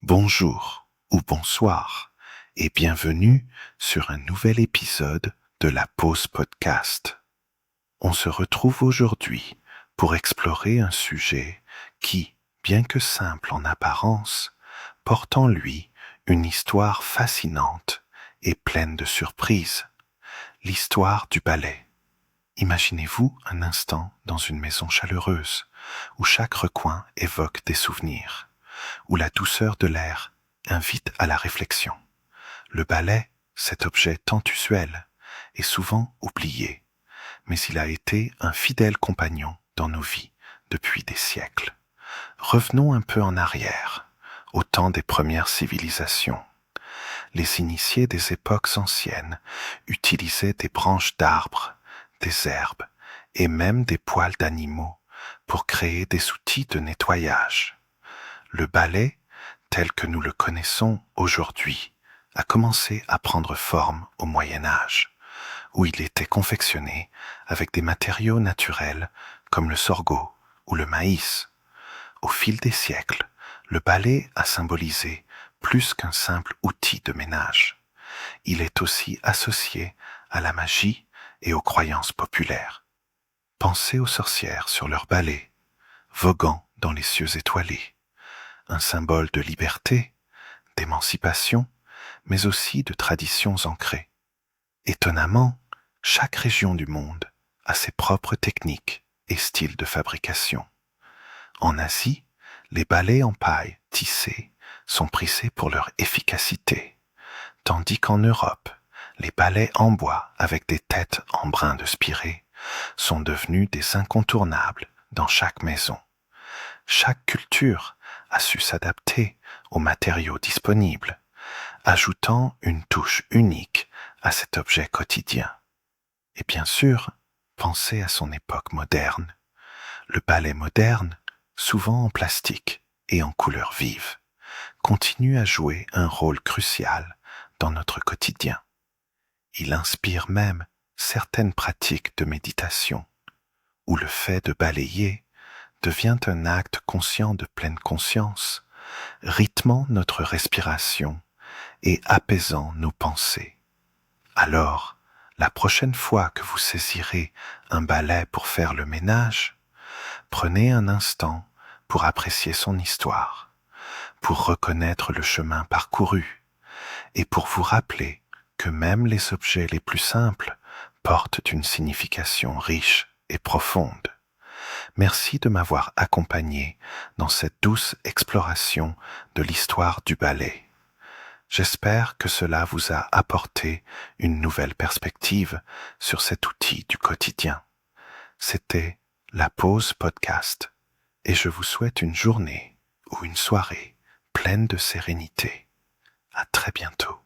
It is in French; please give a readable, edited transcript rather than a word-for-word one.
Bonjour ou bonsoir et bienvenue sur un nouvel épisode de la Pause Podcast. On se retrouve aujourd'hui pour explorer un sujet qui, bien que simple en apparence, porte en lui une histoire fascinante et pleine de surprises, l'histoire du ballet. Imaginez-vous un instant dans une maison chaleureuse où chaque recoin évoque des souvenirs, où la douceur de l'air invite à la réflexion. Le ballet, cet objet tant usuel, est souvent oublié, mais il a été un fidèle compagnon dans nos vies depuis des siècles. Revenons un peu en arrière, au temps des premières civilisations. Les initiés des époques anciennes utilisaient des branches d'arbres, des herbes et même des poils d'animaux pour créer des outils de nettoyage. Le ballet, tel que nous le connaissons aujourd'hui, a commencé à prendre forme au Moyen Âge, où il était confectionné avec des matériaux naturels comme le sorgho ou le maïs. Au fil des siècles, le ballet a symbolisé plus qu'un simple outil de ménage. Il est aussi associé à la magie et aux croyances populaires. Pensez aux sorcières sur leur balai, voguant dans les cieux étoilés. Un symbole de liberté, d'émancipation, mais aussi de traditions ancrées. Étonnamment, chaque région du monde a ses propres techniques et styles de fabrication. En Asie, les balais en paille tissée sont prisés pour leur efficacité, tandis qu'en Europe, les balais en bois avec des têtes en brin de spirée sont devenus des incontournables dans chaque maison. Chaque culture a su s'adapter aux matériaux disponibles, ajoutant une touche unique à cet objet quotidien. Et bien sûr, pensez à son époque moderne. Le ballet moderne, souvent en plastique et en couleurs vives, continue à jouer un rôle crucial dans notre quotidien. Il inspire même certaines pratiques de méditation, où le fait de balayer devient un acte conscient de pleine conscience, rythmant notre respiration et apaisant nos pensées. Alors, la prochaine fois que vous saisirez un balai pour faire le ménage, prenez un instant pour apprécier son histoire, pour reconnaître le chemin parcouru et pour vous rappeler que même les objets les plus simples portent une signification riche et profonde. Merci de m'avoir accompagné dans cette douce exploration de l'histoire du ballet. J'espère que cela vous a apporté une nouvelle perspective sur cet outil du quotidien. C'était la Pause Podcast et je vous souhaite une journée ou une soirée pleine de sérénité. À très bientôt.